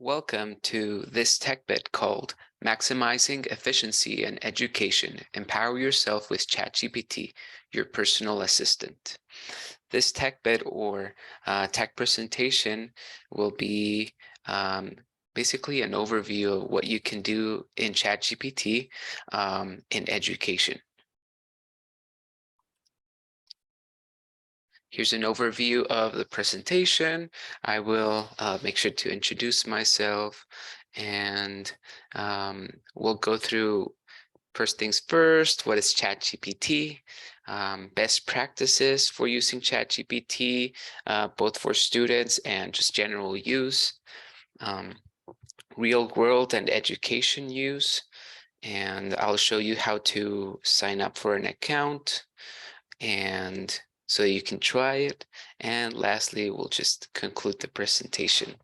Welcome to this tech bit called Maximizing Efficiency in Education. Empower yourself with ChatGPT, your personal assistant. This tech bit or tech presentation will be basically an overview of what you can do in ChatGPT in education. Here's an overview of the presentation. I will make sure to introduce myself and we'll go through first things first. What is ChatGPT? Best practices for using ChatGPT, both for students and just general use. Real world and education use. And I'll show you how to sign up for an account and so you can try it. And lastly, we'll just conclude the presentation.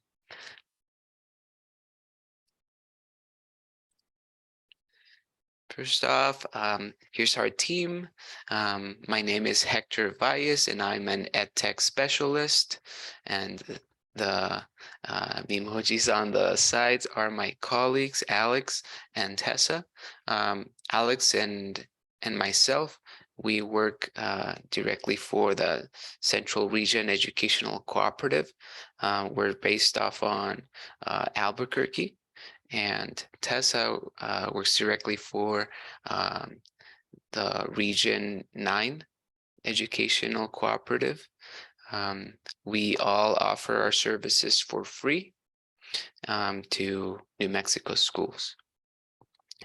First off, here's our team. My name is Hector Valles, and I'm an EdTech specialist. And the emojis on the sides are my colleagues, Alex and Tessa. Alex and myself, we work directly for the Central Region Educational Cooperative. We're based off on Albuquerque. And Tessa works directly for the Region 9 Educational Cooperative. We all offer our services for free to New Mexico schools.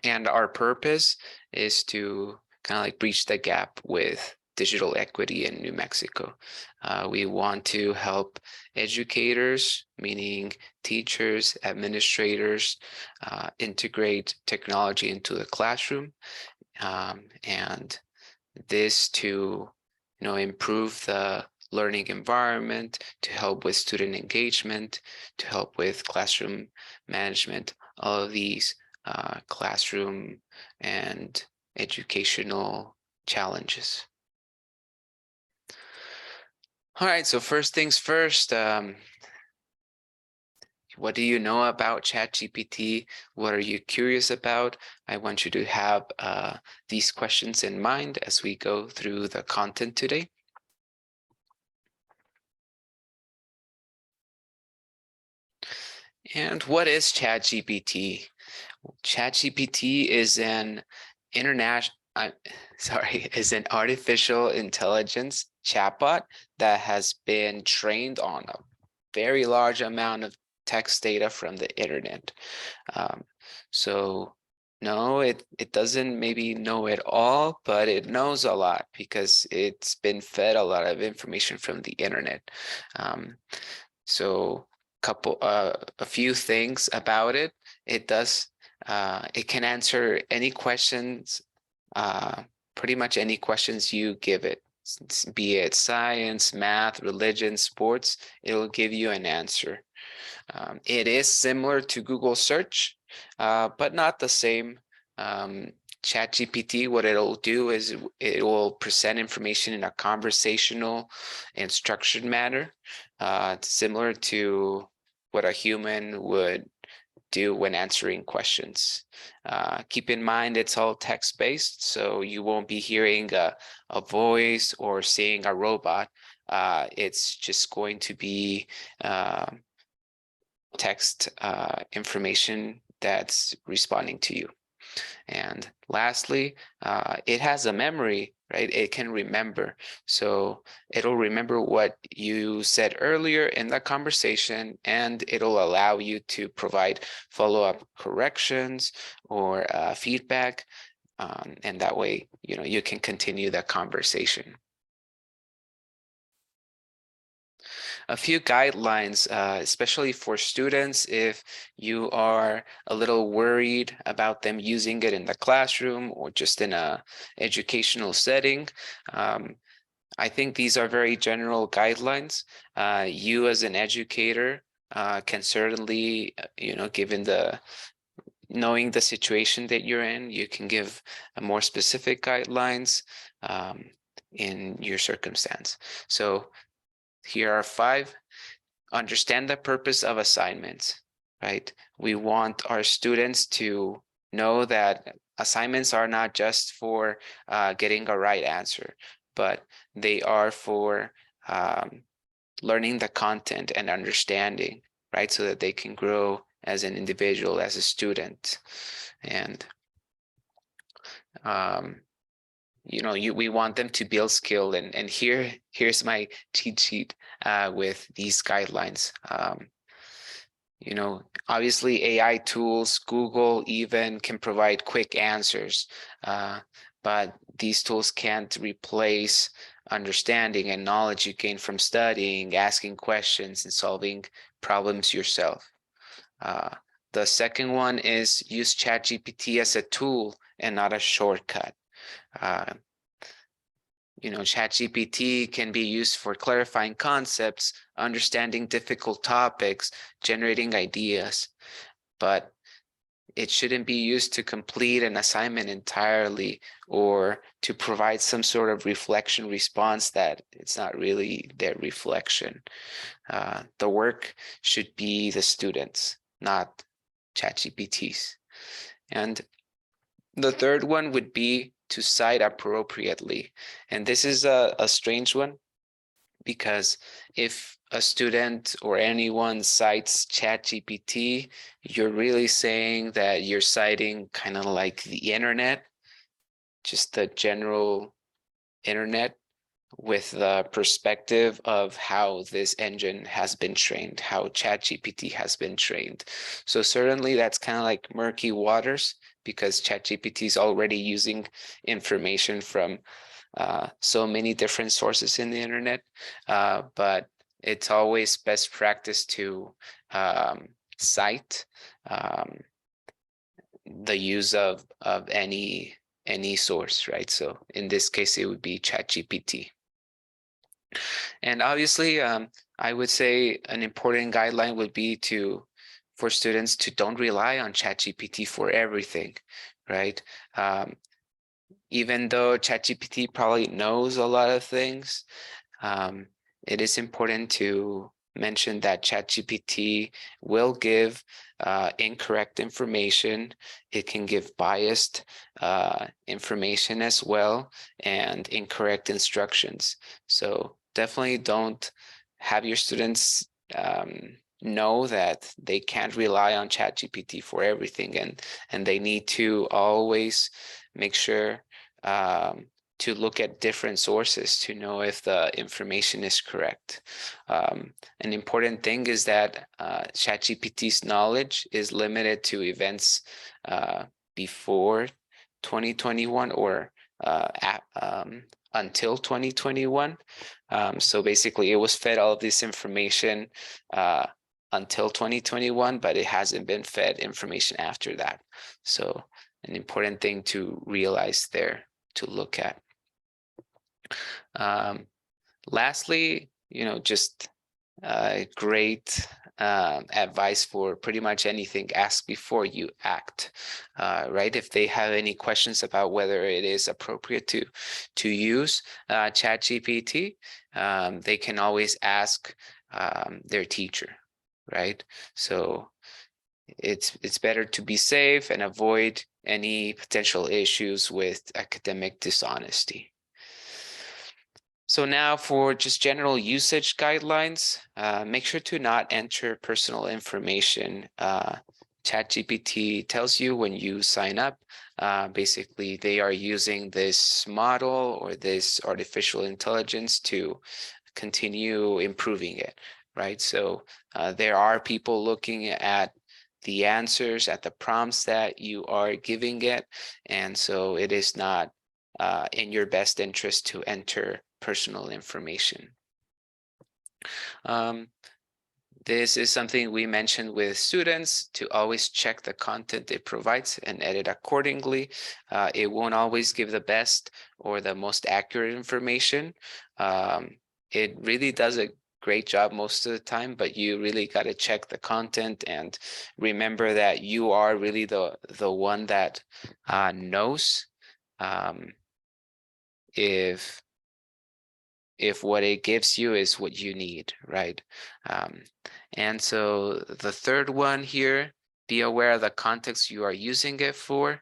And our purpose is to kind of like bridge the gap with digital equity in New Mexico. We want to help educators, meaning teachers, administrators, integrate technology into the classroom, and this to improve the learning environment, to help with student engagement, to help with classroom management, all of these classroom and educational challenges. All right, so first things first, what do you know about ChatGPT? What are you curious about? I want you to have these questions in mind as we go through the content today. And what is ChatGPT? ChatGPT is an is an artificial intelligence chatbot that has been trained on a very large amount of text data from the internet. So no, it doesn't maybe know it all, but it knows a lot because it's been fed a lot of information from the internet. So a few things about it. It can answer any questions, pretty much any questions you give it, be it science, math, religion, sports, it'll give you an answer. It is similar to Google search, but not the same. ChatGPT, what it'll do is it will present information in a conversational and structured manner, similar to what a human would do when answering questions. Keep in mind it's all text-based, so you won't be hearing a voice or seeing a robot. It's just going to be text information that's responding to you. And lastly, it has a memory, right? It can remember. So it'll remember what you said earlier in the conversation, and it'll allow you to provide follow-up corrections or feedback. And that way, you can continue the conversation. A few guidelines, especially for students, if you are a little worried about them using it in the classroom or just in a educational setting. I think these are very general guidelines. You as an educator can certainly, given knowing the situation that you're in, you can give a more specific guidelines in your circumstance. So here are 5. Understand the purpose of assignments, right? We want our students to know that assignments are not just for getting a right answer, but they are for learning the content and understanding, right? So that they can grow as an individual, as a student. And we want them to build skill. And here's my cheat sheet with these guidelines. Obviously AI tools, Google even can provide quick answers, but these tools can't replace understanding and knowledge you gain from studying, asking questions, and solving problems yourself. The second one is use ChatGPT as a tool and not a shortcut. ChatGPT can be used for clarifying concepts, understanding difficult topics, generating ideas, but it shouldn't be used to complete an assignment entirely or to provide some sort of reflection response that it's not really their reflection. The work should be the students, not ChatGPT's. And the third one would be to cite appropriately. And this is a strange one because if a student or anyone cites ChatGPT, you're really saying that you're citing kind of like the internet, just the general internet, with the perspective of how this engine has been trained, how ChatGPT has been trained. So certainly that's kind of like murky waters because ChatGPT is already using information from so many different sources in the internet, but it's always best practice to cite the use of any source, right? So in this case, it would be ChatGPT. And obviously, I would say an important guideline would be for students to don't rely on ChatGPT for everything, right? Even though ChatGPT probably knows a lot of things, it is important to mention that ChatGPT will give incorrect information. It can give biased information as well and incorrect instructions. So definitely don't have your students know that they can't rely on ChatGPT for everything, and they need to always make sure to look at different sources to know if the information is correct. An important thing is that ChatGPT's knowledge is limited to events before 2021 or until 2021. So basically, it was fed all of this information until 2021, but it hasn't been fed information after that. So an important thing to realize there to look at. Lastly, just great advice for pretty much anything. Ask before you act, right? If they have any questions about whether it is appropriate to use ChatGPT, they can always ask their teacher, right? So it's better to be safe and avoid any potential issues with academic dishonesty. So now for just general usage guidelines, make sure to not enter personal information. ChatGPT tells you when you sign up, basically they are using this model or this artificial intelligence to continue improving it, right? So there are people looking at the answers, at the prompts that you are giving it, and so it is not in your best interest to enter personal information. This is something we mentioned with students, to always check the content it provides and edit accordingly. It won't always give the best or the most accurate information. It really does a great job most of the time, but you really got to check the content and remember that you are really the one that knows if if what it gives you is what you need, right? And so the third one here, be aware of the context you are using it for.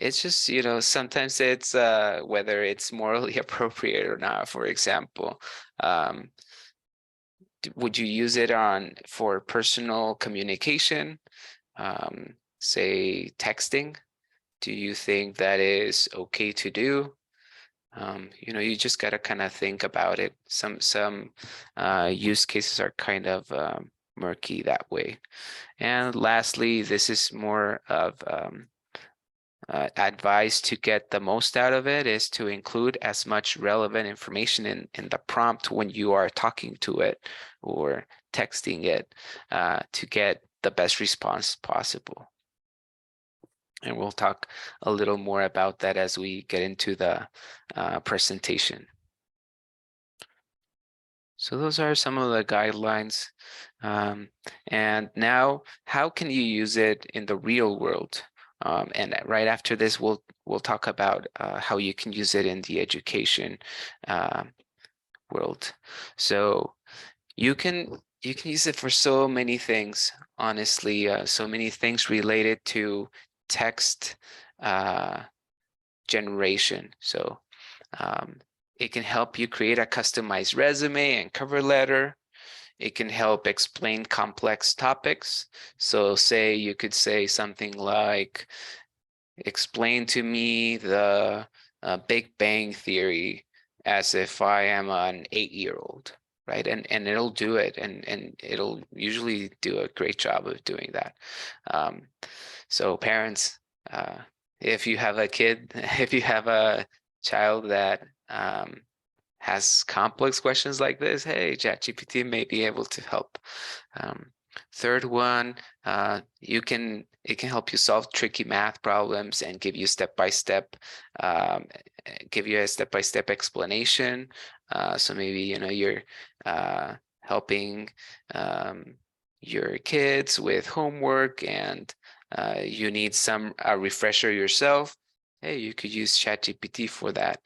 It's just, sometimes it's whether it's morally appropriate or not. For example, would you use it for personal communication? Say texting? Do you think that is okay to do? You just got to kind of think about it. Some use cases are kind of murky that way. And lastly, this is more of advice to get the most out of it is to include as much relevant information in the prompt when you are talking to it or texting it to get the best response possible. And we'll talk a little more about that as we get into the presentation. So those are some of the guidelines. And now, how can you use it in the real world? And right after this, we'll talk about how you can use it in the education world. So you can use it for so many things, honestly, so many things related to text generation. So it can help you create a customized resume and cover letter. It can help explain complex topics. So say you could say something like, explain to me the Big Bang Theory as if I am an 8-year-old, right? And it'll do it, and it'll usually do a great job of doing that. So parents, if you have a kid, if you have a child that has complex questions like this, hey, ChatGPT may be able to help. Third one, it can help you solve tricky math problems and give you step-by-step, give you a step-by-step explanation. So maybe you're helping your kids with homework and you need a refresher yourself. Hey, you could use ChatGPT for that.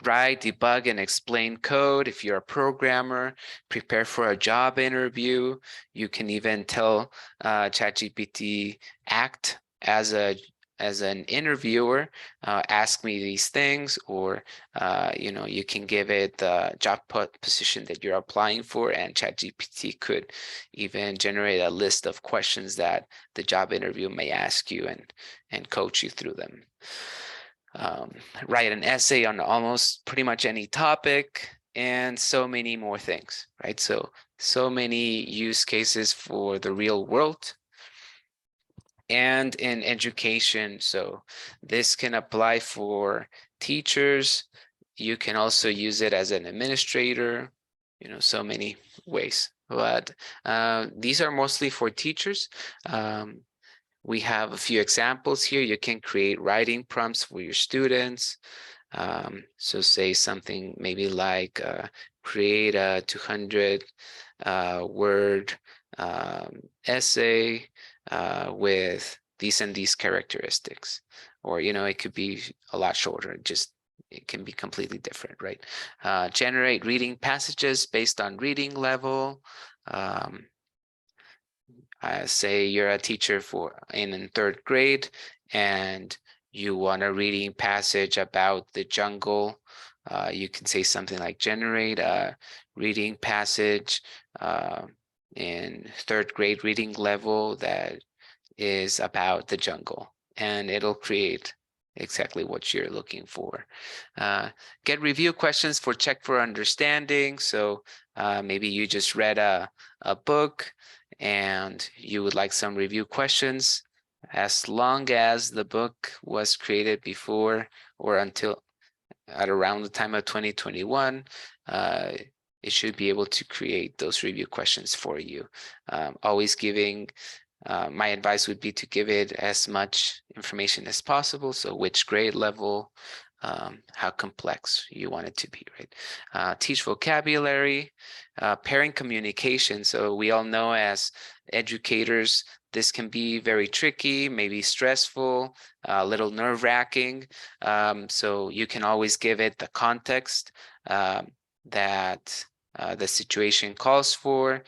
Write, debug, and explain code. If you're a programmer, prepare for a job interview. You can even tell ChatGPT, act as an interviewer, ask me these things, or you can give it the job position that you're applying for, and ChatGPT could even generate a list of questions that the job interview may ask you and coach you through them. Write an essay on almost pretty much any topic, and so many more things, right? So many use cases for the real world and in education. So this can apply for teachers. You can also use it as an administrator, so many ways. But these are mostly for teachers. We have a few examples here. You can create writing prompts for your students. So say something maybe like create a 200 word essay with these and these characteristics. Or, it could be a lot shorter, it can be completely different, right? Generate reading passages based on reading level. Say you're a teacher in third grade and you want a reading passage about the jungle. You can say something like generate a reading passage in third grade reading level that is about the jungle, and it'll create exactly what you're looking for. Get review questions for check for understanding. So maybe you just read a book and you would like some review questions. As long as the book was created before or until at around the time of 2021, it should be able to create those review questions for you. Always giving, my advice would be to give it as much information as possible. So which grade level, how complex you want it to be, right? Teach vocabulary, pairing communication. So we all know as educators this can be very tricky, maybe stressful, a little nerve-wracking. So you can always give it the context that the situation calls for.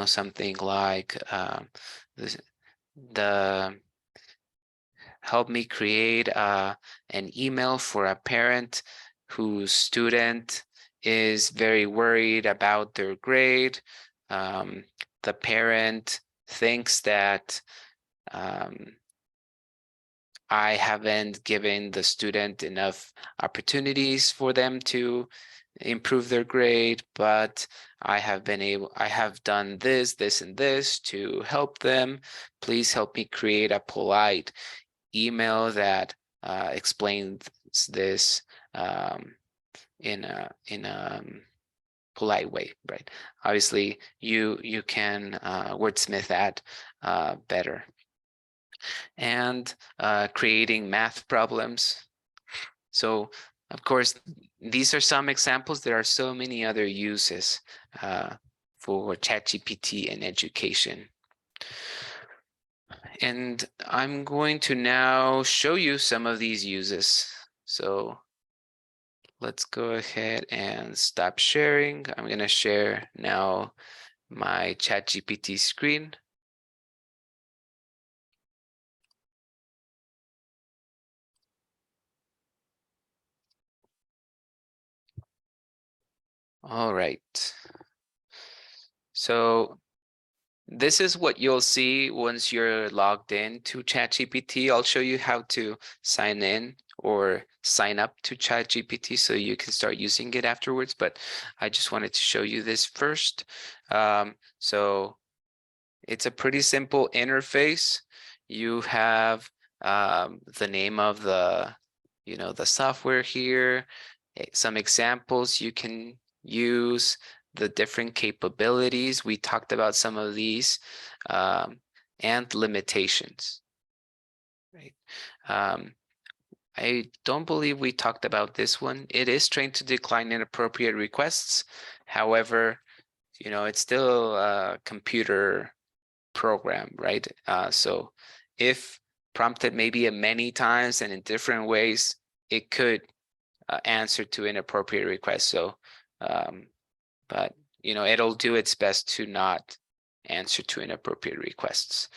Something like the help me create an email for a parent whose student is very worried about their grade. The parent thinks that I haven't given the student enough opportunities for them to improve their grade, but I have done this, and this to help them. Please help me create a polite email that explains this in a polite way, right? Obviously, you can wordsmith that better. And creating math problems. So, of course, these are some examples. There are so many other uses for ChatGPT in education. And I'm going to now show you some of these uses. So let's go ahead and stop sharing. I'm going to share now my ChatGPT screen. All right. So this is what you'll see once you're logged in to ChatGPT. I'll show you how to sign in or sign up to ChatGPT so you can start using it afterwards. But I just wanted to show you this first. So it's a pretty simple interface. You have the name of the software here, some examples you can use, the different capabilities. We talked about some of these, and limitations, right? I don't believe we talked about this one. It is trained to decline inappropriate requests. However, it's still a computer program, right? So if prompted maybe many times and in different ways, it could answer to inappropriate requests. So, but it'll do its best to not answer to inappropriate requests.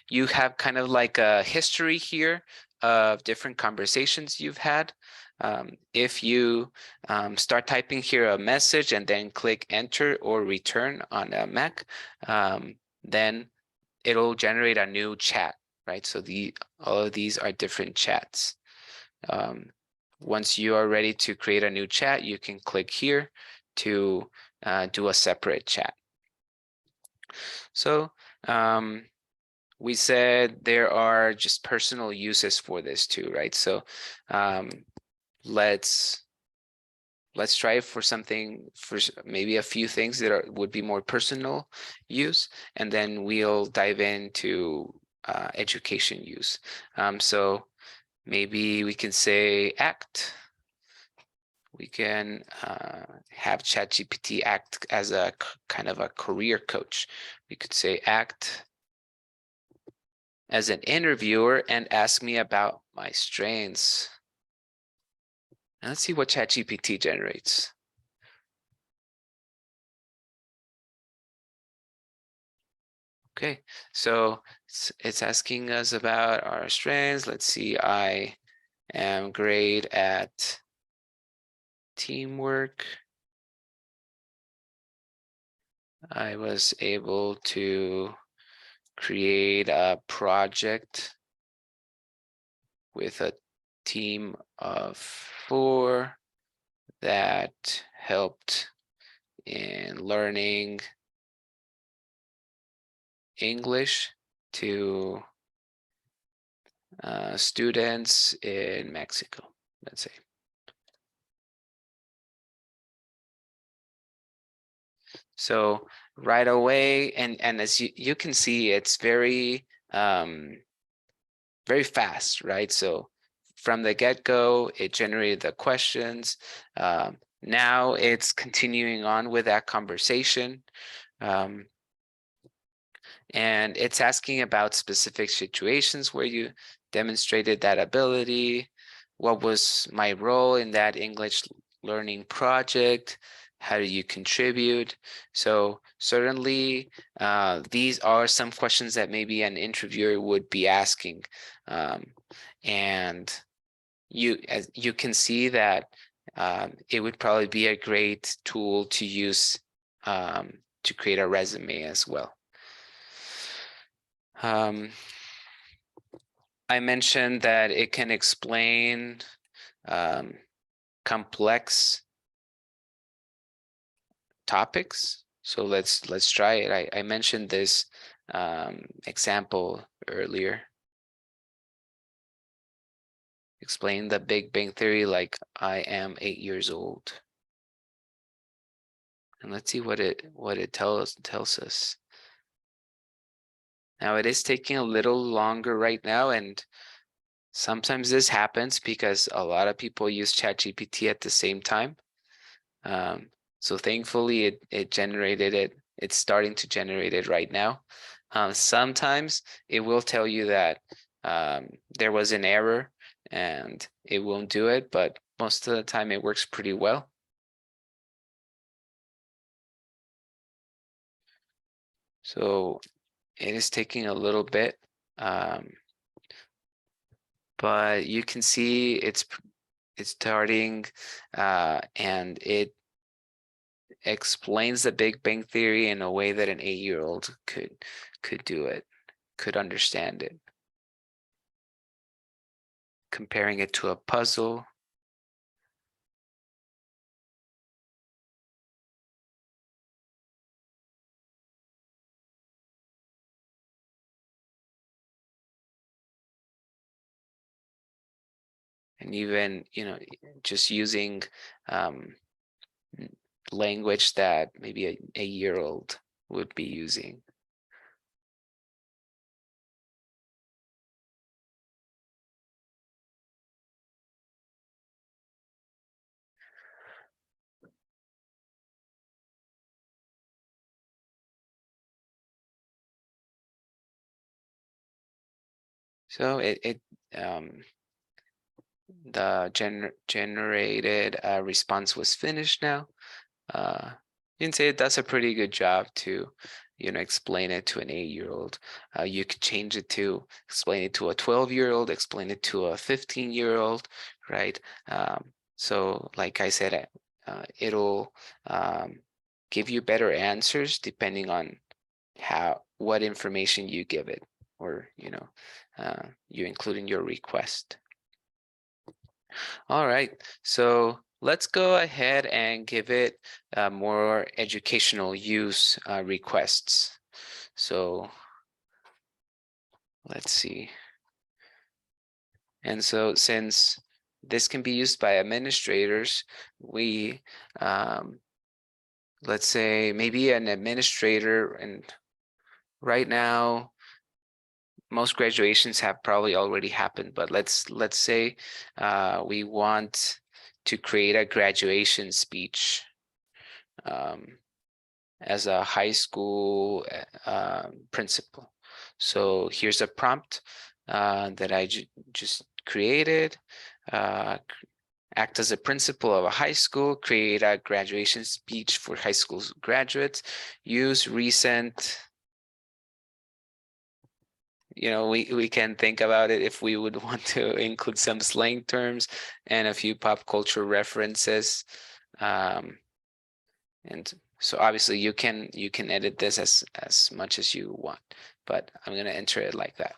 You have kind of like a history here of different conversations you've had. If you start typing here a message and then click enter or return on a Mac, then it'll generate a new chat, right? So all of these are different chats. Once you are ready to create a new chat, you can click here to do a separate chat. So we said there are just personal uses for this too, right? So let's try it for something, for maybe a few things that would be more personal use, and then we'll dive into education use. So maybe we can say act. We can have ChatGPT act as a kind of a career coach. We could say act as an interviewer and ask me about my strengths. And let's see what ChatGPT generates. Okay, so it's asking us about our strengths. Let's see, I am great at teamwork. I was able to create a project with a team of 4 that helped in learning English to students in Mexico, let's say. So right away, and as you can see, it's very very fast, right? So from the get-go, it generated the questions. Now it's continuing on with that conversation. And it's asking about specific situations where you demonstrated that ability. What was my role in that English learning project? How do you contribute? So certainly, these are some questions that maybe an interviewer would be asking. And as you can see that it would probably be a great tool to use to create a resume as well. I mentioned that it can explain complex topics. So let's try it. I mentioned this example earlier. Explain the Big Bang Theory like I am 8 years old. And let's see what it tells us. Now it is taking a little longer right now, and sometimes this happens because a lot of people use ChatGPT at the same time. So thankfully it generated it. It's starting to generate it right now. Sometimes it will tell you that there was an error and it won't do it, but most of the time it works pretty well. So it is taking a little bit, but you can see it's starting and it explains the Big Bang Theory in a way that an 8-year-old could do it, could understand it. Comparing it to a puzzle. And even, just using language that maybe a 8-year-old would be using. So the generated response was finished now. You can say it does a pretty good job to, explain it to an 8-year-old. You could change it to explain it to a 12-year-old, explain it to a 15-year-old, right? So like I said, it'll give you better answers depending on what information you give it, or you include in your request. All right, so let's go ahead and give it more educational use requests. So let's see. And so since this can be used by administrators, we let's say maybe an administrator, and right now most graduations have probably already happened, but let's say we want to create a graduation speech as a high school principal. So here's a prompt that I just created. Act as a principal of a high school, create a graduation speech for high school graduates, use recent, we can think about it if we would want to include some slang terms and a few pop culture references. And so obviously you can edit this as much as you want, but I'm going to enter it like that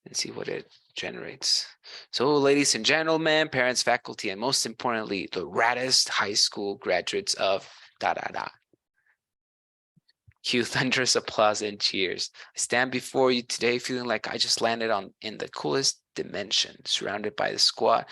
and see what it generates. So ladies and gentlemen, parents, faculty, and most importantly, the raddest high school graduates of da da da. Cue thunderous applause and cheers. I stand before you today feeling like I just landed in the coolest dimension, surrounded by a squad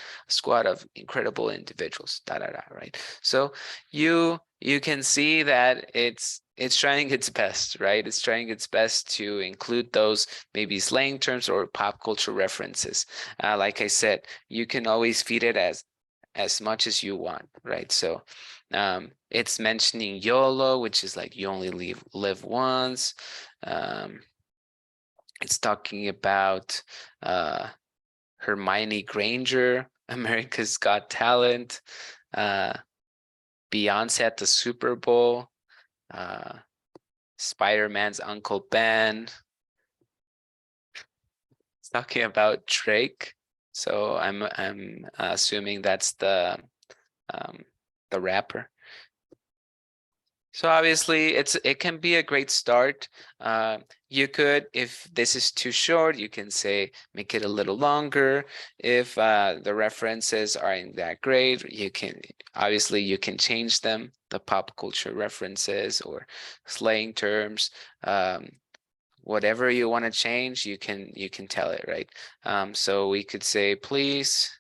of incredible individuals. Da da da. Right. So you can see that it's trying its best, right? It's trying its best to include those maybe slang terms or pop culture references. Like I said, you can always feed it as much as you want, right? So It's mentioning YOLO, which is like you only live once. It's talking about Hermione Granger, America's Got Talent, Beyonce at the Super Bowl, Spider-Man's Uncle Ben. It's talking about Drake. So I'm assuming that's the rapper. So obviously it can be a great start. You could, if this is too short, you can say make it a little longer. If the references aren't that great, you can obviously you can change them, the pop culture references or slang terms. Whatever you want to change, you can tell it, right? So we could say, please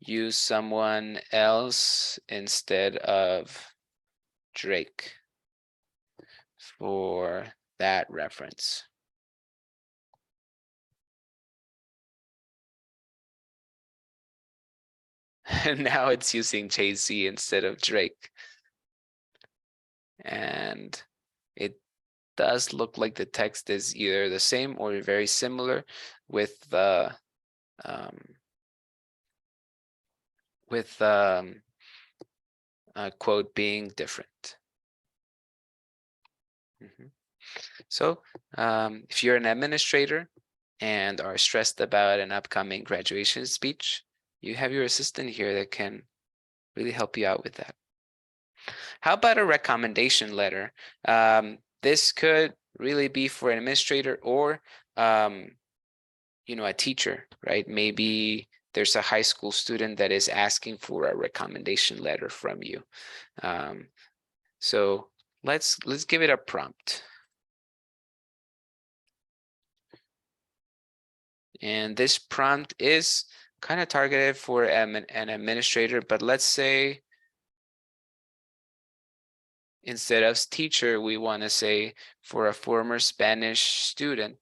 use someone else instead of Drake for that reference. And now it's using Jay-Z instead of Drake. And it does look like the text is either the same or very similar with the quote being different. So if you're an administrator and are stressed about an upcoming graduation speech, you have your assistant here that can really help you out with that. How about a recommendation letter? This could really be for an administrator or a teacher, right? Maybe there's a high school student that is asking for a recommendation letter from you. So let's give it a prompt. And this prompt is kind of targeted for an administrator, but let's say instead of teacher, we want to say for a former Spanish student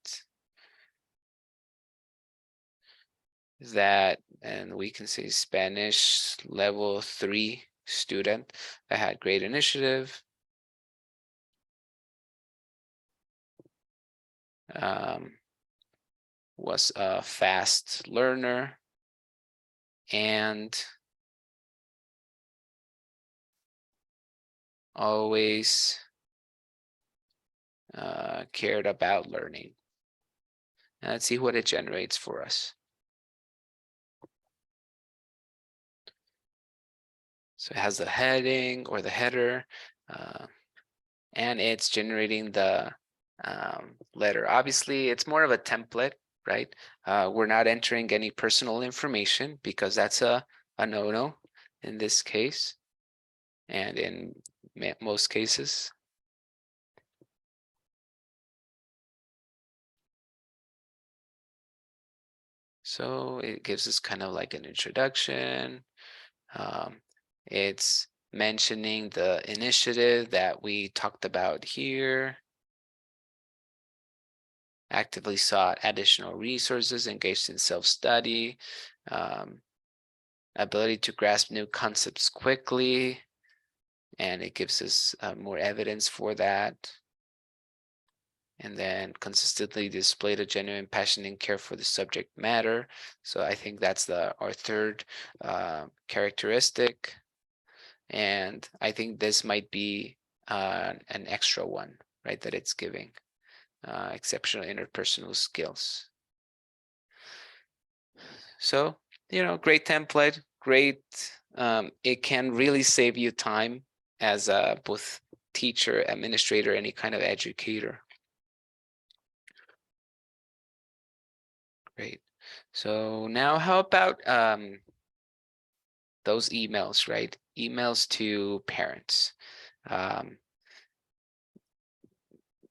that, and we can say Spanish level 3 student that had great initiative. Was a fast learner and always cared about learning. And let's see what it generates for us. So it has the heading or the header, and it's generating the letter. Obviously, it's more of a template, right? We're not entering any personal information because that's a no-no in this case and in most cases. So it gives us kind of like an introduction. It's mentioning the initiative that we talked about here. Actively sought additional resources, engaged in self-study, ability to grasp new concepts quickly, and it gives us more evidence for that. And then consistently displayed a genuine passion and care for the subject matter. So I think that's our third characteristic. And I think this might be an extra one, right, that it's giving. Exceptional interpersonal skills. So, great template, great. It can really save you time as a both teacher, administrator, any kind of educator. Great. So now how about those emails, right? Emails to parents.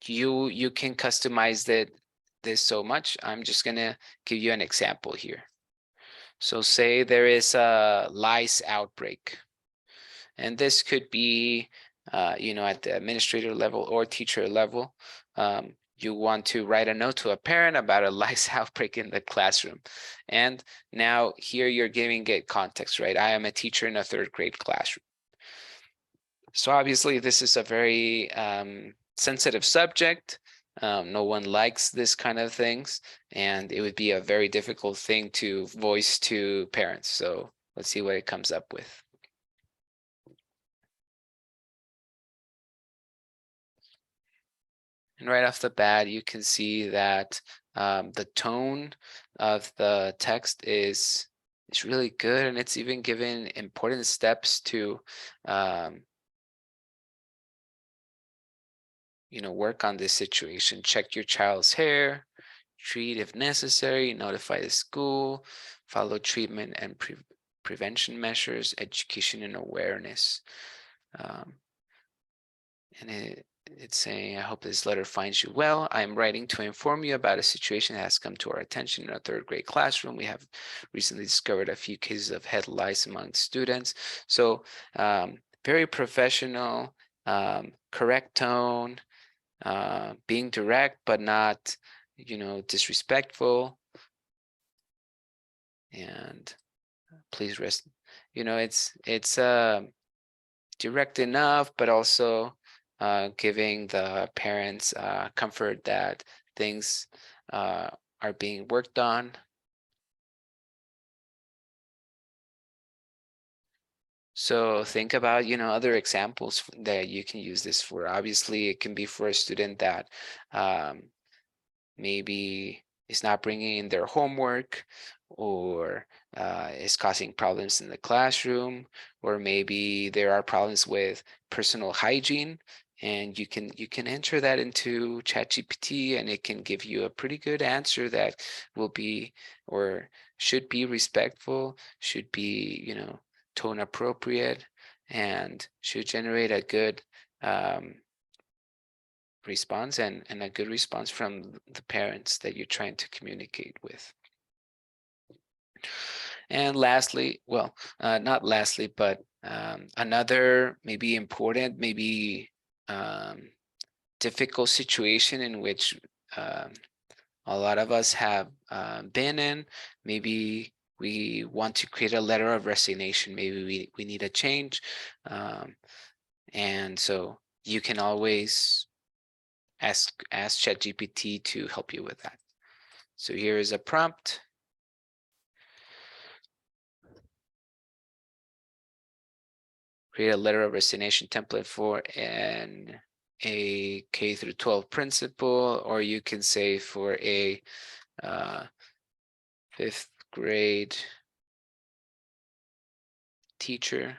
You can customize this so much. I'm just gonna give you an example here. So say there is a lice outbreak, and this could be at the administrator level or teacher level. You want to write a note to a parent about a lice outbreak in the classroom. And now here you're giving it context, right? I am a teacher in a 3rd grade classroom. So obviously this is a very sensitive subject. No one likes this kind of things, and it would be a very difficult thing to voice to parents. So let's see what it comes up with. And right off the bat, you can see that the tone of the text is really good, and it's even given important steps to um, work on this situation. Check your child's hair, treat if necessary, notify the school, follow treatment and prevention measures, education and awareness. Um, and it's saying, I hope this letter finds you well. I am writing to inform you about a situation that has come to our attention in our third grade classroom. We have recently discovered a few cases of head lice among students. So very professional, correct tone, being direct but not disrespectful, and please rest. It's direct enough, but also giving the parents comfort that things are being worked on. So think about other examples that you can use this for. Obviously it can be for a student that um, maybe is not bringing in their homework, or is causing problems in the classroom, or maybe there are problems with personal hygiene, and you can enter that into ChatGPT and it can give you a pretty good answer that will be, or should be, respectful, should be tone appropriate, and should generate a good response, and a good response from the parents that you're trying to communicate with. And lastly, well, not lastly, but another maybe important, maybe difficult situation in which a lot of us have been in. Maybe we want to create a letter of resignation. Maybe we need a change. And so you can always ask ChatGPT to help you with that. So here is a prompt. Create a letter of resignation template for a K through 12 principal, or you can say for a 5th grade teacher.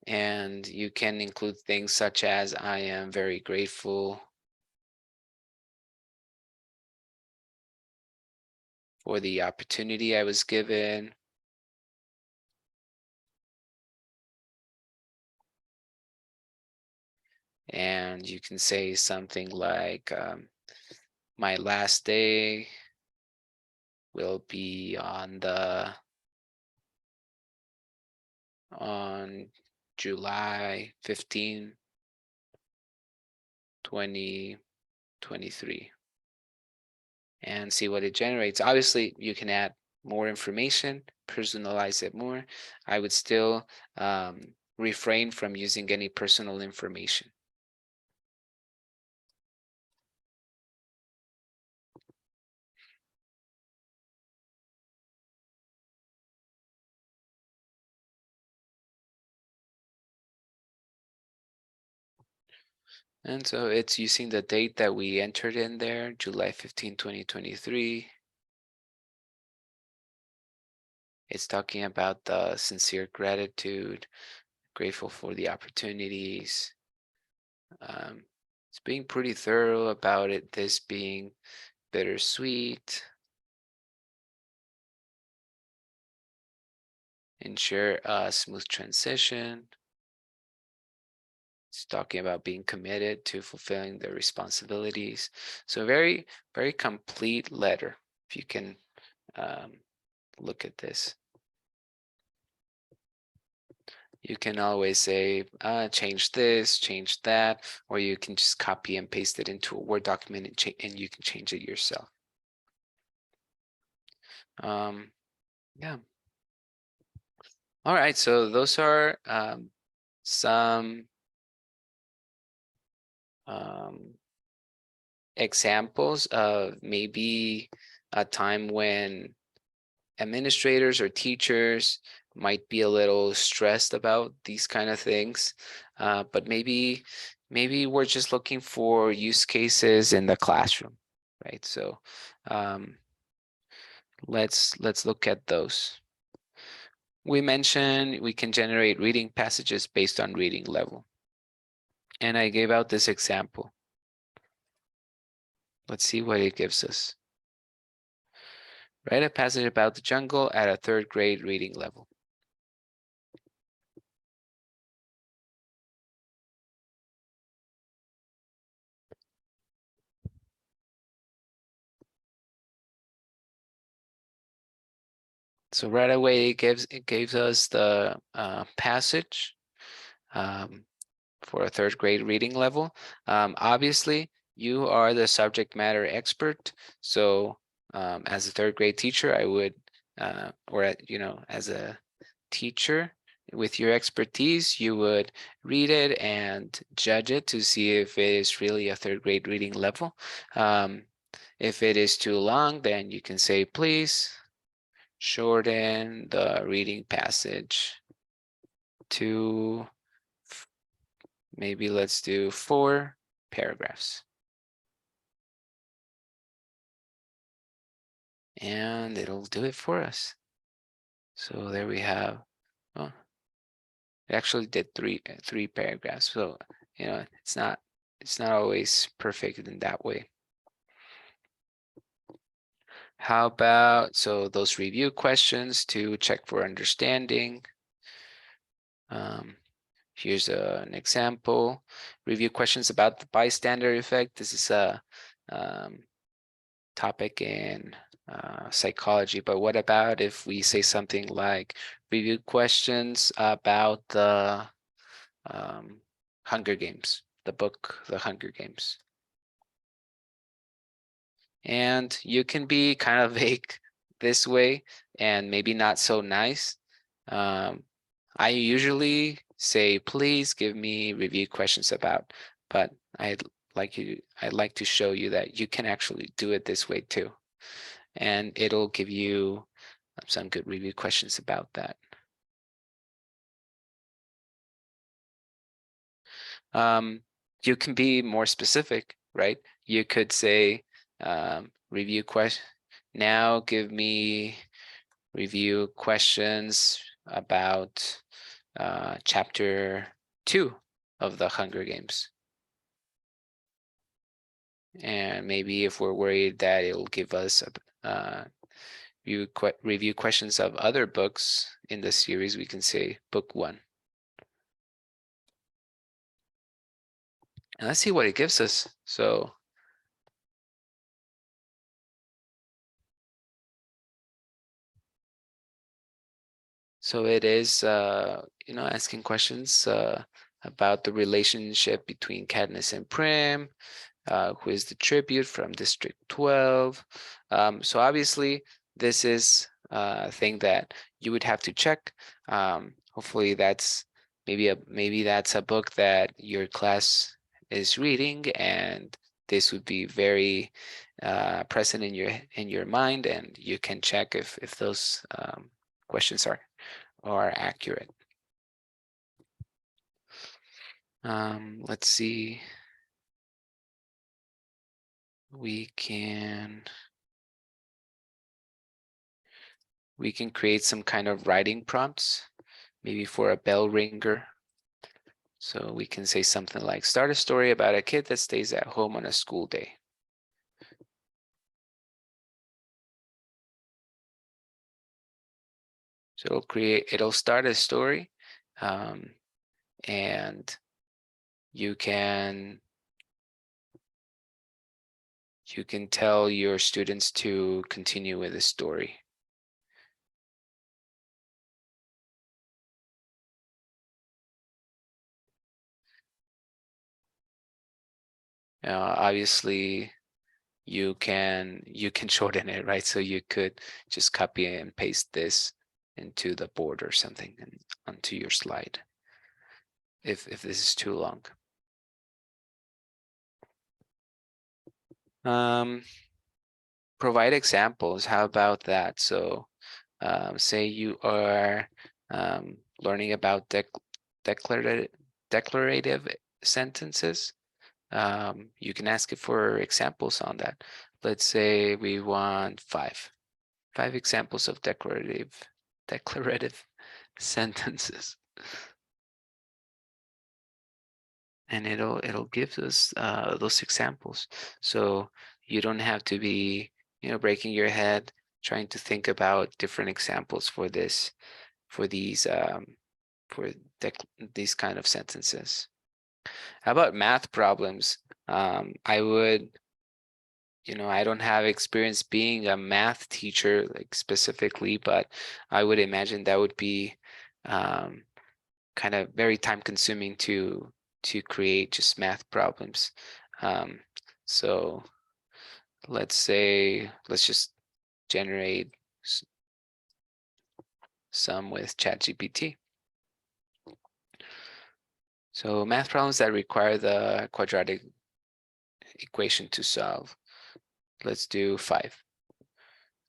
And you can include things such as, I am very grateful for the opportunity I was given. And you can say something like, my last day will be on July 15, 2023, and see what it generates. Obviously, you can add more information, personalize it more. I would still refrain from using any personal information. And so it's using the date that we entered in there, July 15, 2023. It's talking about the sincere gratitude, grateful for the opportunities. It's being pretty thorough about it, this being bittersweet. Ensure a smooth transition. It's talking about being committed to fulfilling their responsibilities. So very, very complete letter, if you can look at this. You can always say, change this, change that, or you can just copy and paste it into a Word document and you can change it yourself. Yeah. All right, so those are some examples of maybe a time when administrators or teachers might be a little stressed about these kind of things, but maybe we're just looking for use cases in the classroom, right? So let's look at those. We mentioned we can generate reading passages based on reading level, and I gave out this example. Let's see what it gives us. Write a passage about the jungle at a 3rd grade reading level. So right away it gives us the passage for a 3rd grade reading level. Obviously, you are the subject matter expert. So as a 3rd grade teacher, I would, as a teacher with your expertise, you would read it and judge it to see if it is really a 3rd grade reading level. If it is too long, then you can say, please shorten the reading passage to maybe let's do 4 paragraphs. And it'll do it for us. So there we have, oh, it actually did three paragraphs. So, it's not always perfect in that way. How about, so those review questions to check for understanding. Here's an example. Review questions about the bystander effect. This is a topic in psychology, but what about if we say something like review questions about the Hunger Games, the book, The Hunger Games? And you can be kind of vague this way and maybe not so nice. I usually say, please give me review questions about, but I'd like to show you that you can actually do it this way too. And it'll give you some good review questions about that. You can be more specific, right? You could say, review question. Now give me review questions about chapter 2 of the Hunger Games. And maybe if we're worried that it'll give us review questions of other books in the series, we can say book 1. And let's see what it gives us. So it is, asking questions about the relationship between Katniss and Prim, who is the tribute from District 12. So obviously, this is a thing that you would have to check. Hopefully, that's maybe that's a book that your class is reading, and this would be very present in your mind, and you can check if those questions are accurate. Let's see. We can create some kind of writing prompts, maybe for a bell ringer. So we can say something like, start a story about a kid that stays at home on a school day. So it'll start a story, and you can tell your students to continue with the story. Obviously, you can shorten it, right? So you could just copy and paste this into the board or something and onto your slide if this is too long. Provide examples. How about that? So say you are learning about declarative sentences. You can ask it for examples on that. Let's say we want five examples of declarative sentences, and it'll give us those examples. So you don't have to be breaking your head trying to think about different examples for this for these for these kind of sentences. How about math problems? I would, I don't have experience being a math teacher like specifically, but I would imagine that would be kind of very time consuming to create just math problems. So let's just generate some with ChatGPT. So math problems that require the quadratic equation to solve. Let's do 5. Let's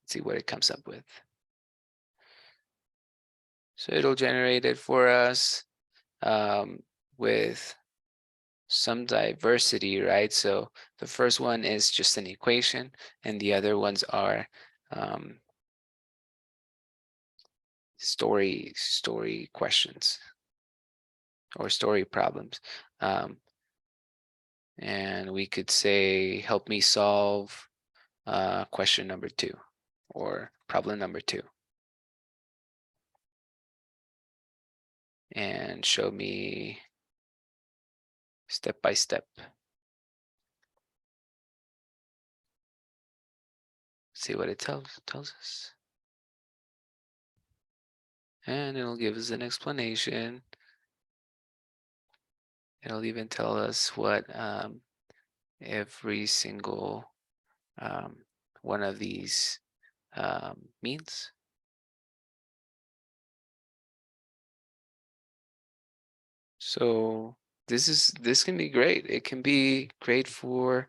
see what it comes up with. So it'll generate it for us with some diversity, right? So the first one is just an equation, and the other ones are story questions or story problems. And we could say, help me solve question number 2 or problem number 2. And show me step by step. See what it tells us. And it'll give us an explanation. It'll even tell us what every single one of these means. So this can be great. It can be great for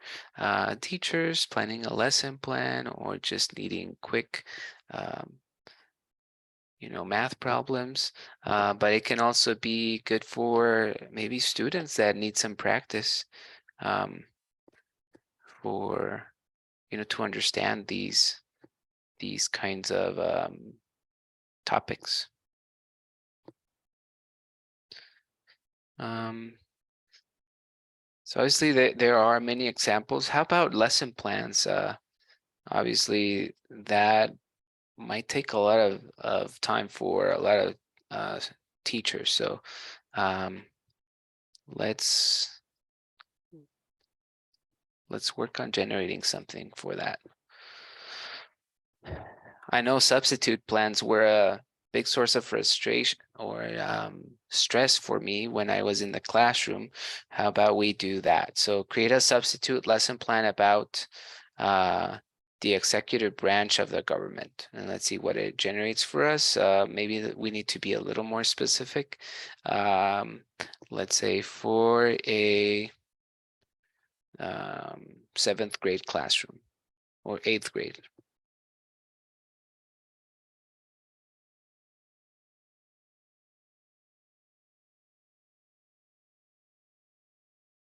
teachers planning a lesson plan or just needing quick math problems, but it can also be good for maybe students that need some practice for to understand these kinds of topics. So obviously there are many examples. How about lesson plans? Obviously that might take a lot of time for a lot of teachers. So let's work on generating something for that. I know substitute plans were a big source of frustration or stress for me when I was in the classroom. How about we do that? So create a substitute lesson plan about the executive branch of the government. And let's see what it generates for us. Maybe we need to be a little more specific. Let's say for a 7th grade classroom or 8th grade.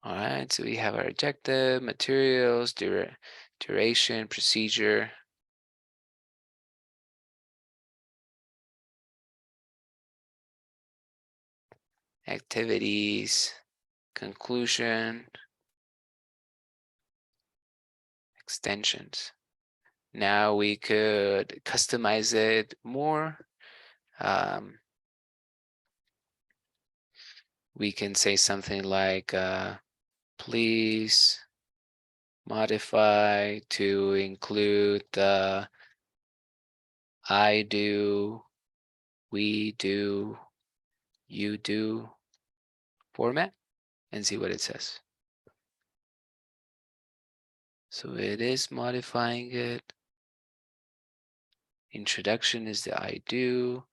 All right, so we have our objective, materials, duration, procedure. Activities, conclusion, extensions. Now we could customize it more. We can say something like, please modify to include the I do, we do, you do format and see what it says. So it is modifying it Introduction is the I do.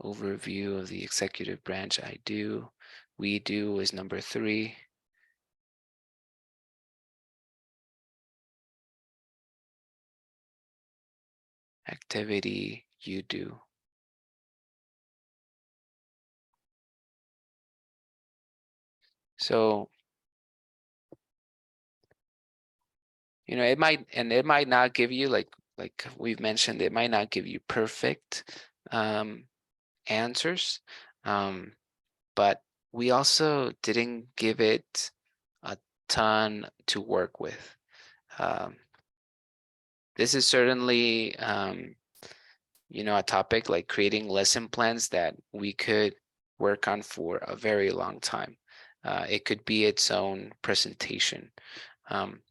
Overview of the executive branch, I do. We do is number 3. Activity, you do. So, it might not give you, like we've mentioned, it might not give you perfect answers, but we also didn't give it a ton to work with. This is certainly a topic like creating lesson plans that we could work on for a very long time. It could be its own presentation. Um,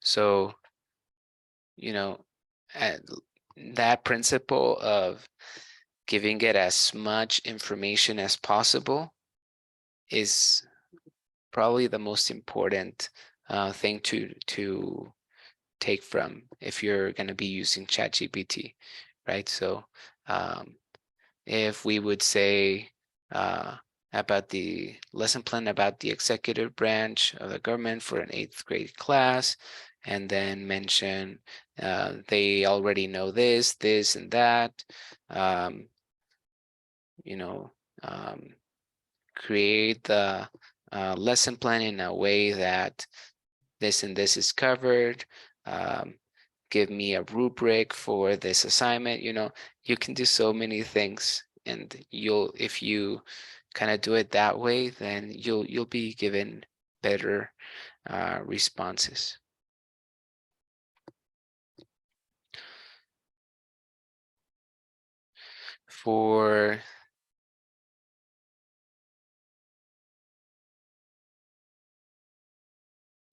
so, you know, that principle of giving it as much information as possible is probably the most important thing to take from if you're going to be using ChatGPT, right? So if we would say about the lesson plan about the executive branch of the government for an 8th grade class, and then mention they already know this, and that, um, you know, um, create the lesson plan in a way that this and this is covered. Um, give me a rubric for this assignment. You can do so many things, and if you kind of do it that way, then you'll be given better responses. For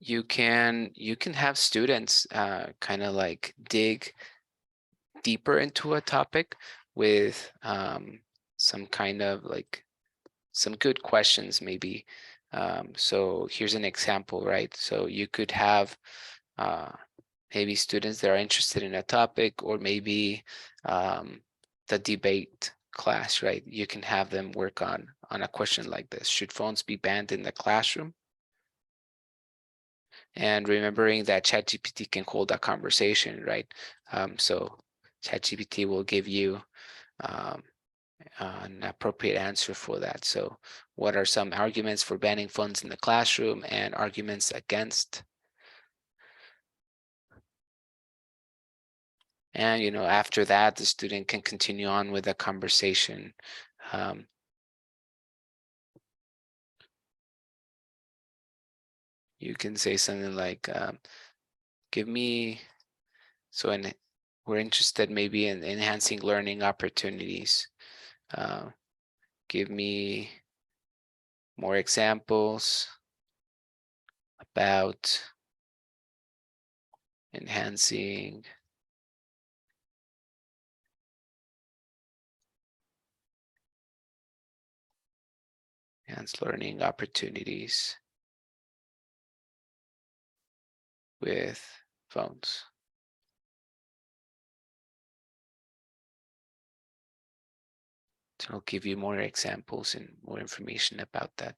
you can have students kind of like dig deeper into a topic with some kind of like some good questions maybe. So here's an example, right? So you could have uh, maybe students that are interested in a topic, or maybe the debate class, right? You can have them work on a question like this: should phones be banned in the classroom? And remembering that ChatGPT can hold a conversation, right? So ChatGPT will give you um, an appropriate answer for that. So what are some arguments for banning phones in the classroom and arguments against? And after that, the student can continue on with the conversation. Um, you can say something like, give me, we're interested maybe in enhancing learning opportunities. Give me more examples about enhancing enhanced learning opportunities with phones. So I'll give you more examples and more information about that.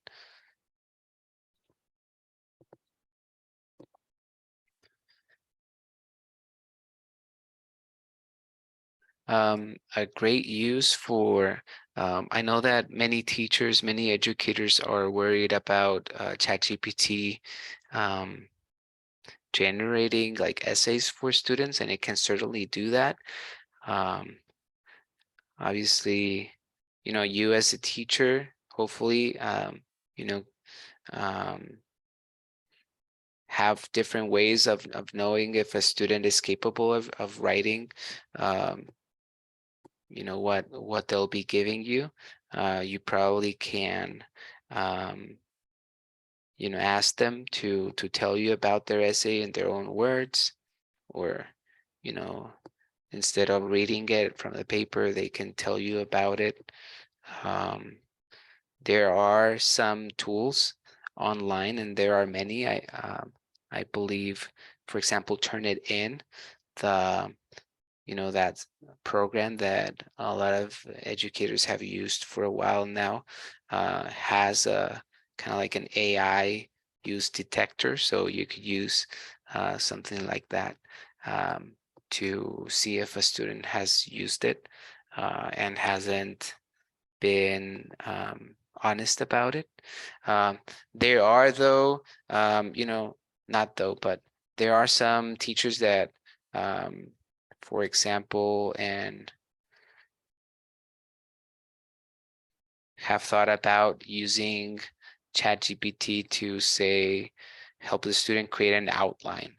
A great use for, I know that many teachers, many educators are worried about ChatGPT generating like essays for students, and it can certainly do that. Obviously, you as a teacher, hopefully, you know, um, have different ways of knowing if a student is capable of writing what they'll be giving you. You probably can ask them to tell you about their essay in their own words, or you know instead of reading it from the paper, they can tell you about it. There are some tools online, and there are many. I believe, for example, Turnitin, the that program that a lot of educators have used for a while now, has a kind of like an AI use detector. So you could use something like that to see if a student has used it and hasn't been honest about it. There are, though, not though, but there are some teachers that, for example, and have thought about using ChatGPT to, say, help the student create an outline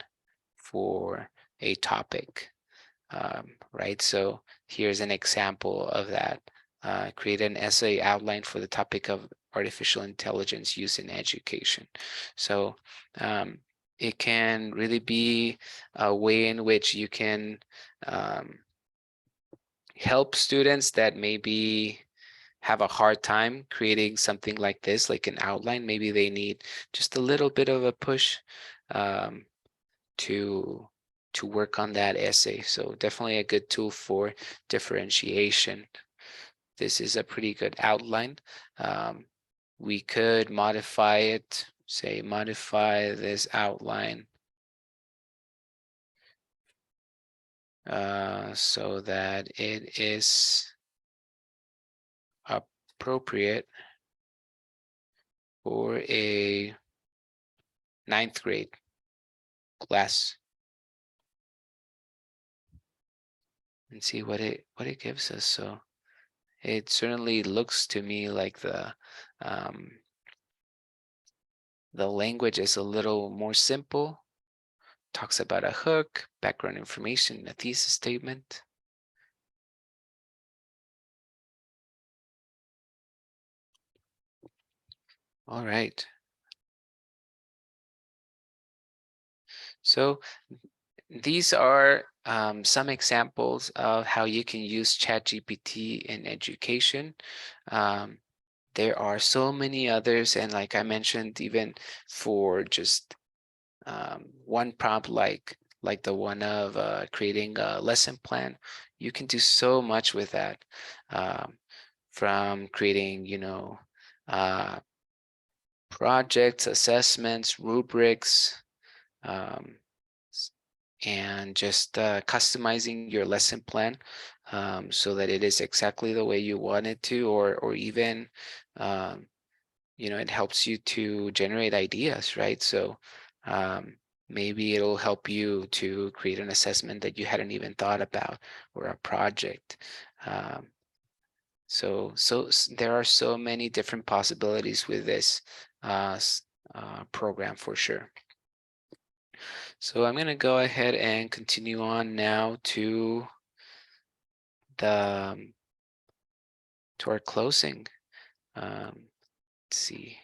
for a topic, right? So here's an example of that. Create an essay outline for the topic of artificial intelligence use in education. So it can really be a way in which you can help students that maybe have a hard time creating something like this, like an outline. Maybe they need just a little bit of a push um, to work on that essay. So definitely a good tool for differentiation. This is a pretty good outline. We could modify it, say modify this outline so that it is appropriate for a 9th grade class, and see what it gives us. So it certainly looks to me like the language is a little more simple. Talks about a hook, background information, a thesis statement. All right. So these are some examples of how you can use ChatGPT in education. There are so many others, and like I mentioned, even for just one prompt like the one of creating a lesson plan, you can do so much with that, from creating uh, projects, assessments, rubrics, um, and just customizing your lesson plan so that it is exactly the way you want it to, or even um, it helps you to generate ideas, right? So um, maybe it'll help you to create an assessment that you hadn't even thought about, or a project. So there are so many different possibilities with this program for sure. So I'm going to go ahead and continue on now to the to our closing. Let's see.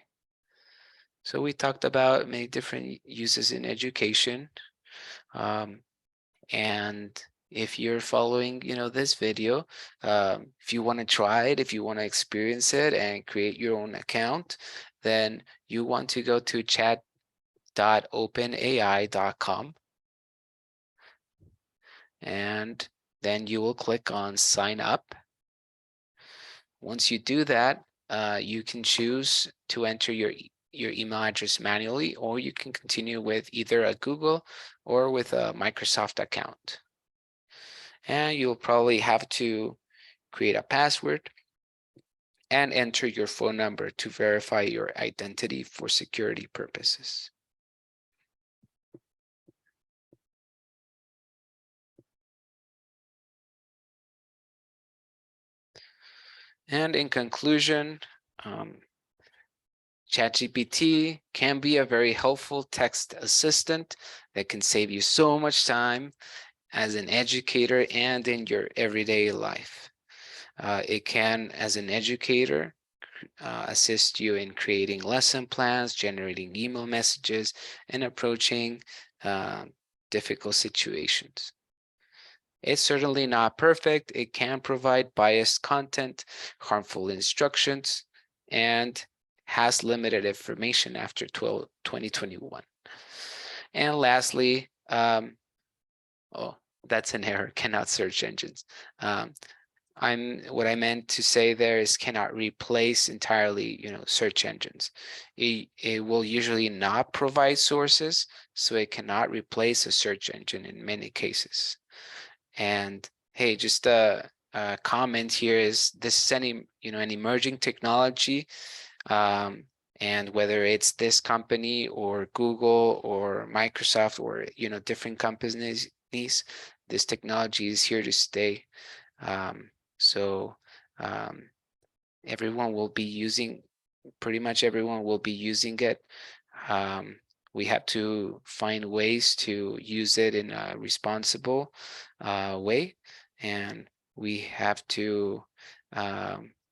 So we talked about many different uses in education, and if you're following, this video, if you want to try it, if you want to experience it and create your own account, then you want to go to chat.openai.com, and then you will click on sign up. Once you do that, you can choose to enter your email address manually, or you can continue with either a Google or with a Microsoft account. And you'll probably have to create a password and enter your phone number to verify your identity for security purposes. And in conclusion, ChatGPT can be a very helpful text assistant that can save you so much time as an educator and in your everyday life. It can, as an educator, assist you in creating lesson plans, generating email messages, and approaching difficult situations. It's certainly not perfect. It can provide biased content, harmful instructions, and has limited information after 2021. And lastly, that's an error, cannot search engines. What I meant to say there is cannot replace entirely, search engines. It will usually not provide sources, so it cannot replace a search engine in many cases. And hey, just a comment here is this is an emerging technology, um, and whether it's this company or Google or Microsoft or different companies, this technology is here to stay. Um, so um, everyone will be using, pretty much everyone will be using it. Um, we have to find ways to use it in a responsible way, and we have to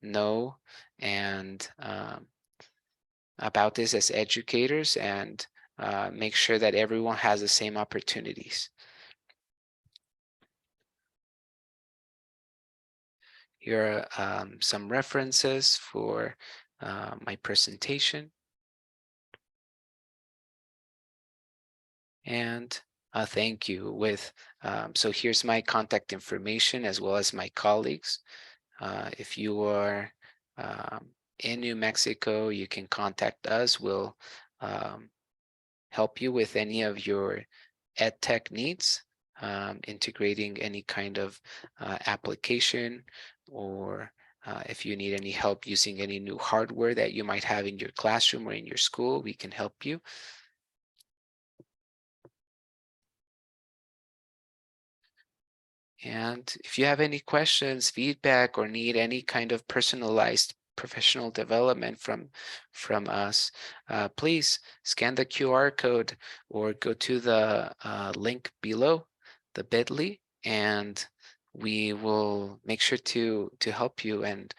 know and about this as educators and make sure that everyone has the same opportunities. Here are some references for my presentation. And thank you. So here's my contact information as well as my colleagues. If you are in New Mexico, you can contact us. We'll um, help you with any of your ed tech needs, integrating any kind of application, or if you need any help using any new hardware that you might have in your classroom or in your school, we can help you. And if you have any questions, feedback, or need any kind of personalized professional development from us, please scan the QR code or go to the link below, the bit.ly, and we will make sure to help you and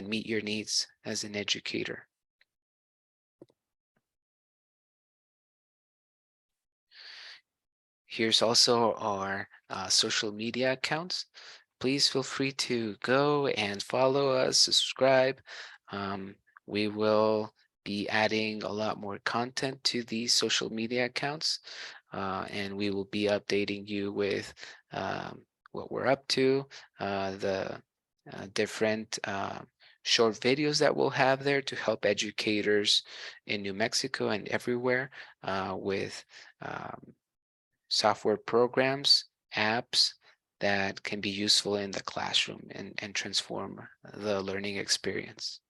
meet your needs as an educator. Here's also our social media accounts. Please feel free to go and follow us, subscribe. Um, we will be adding a lot more content to these social media accounts, and we will be updating you with what we're up to, the different short videos that we'll have there to help educators in New Mexico and everywhere with software programs, apps that can be useful in the classroom and transform the learning experience.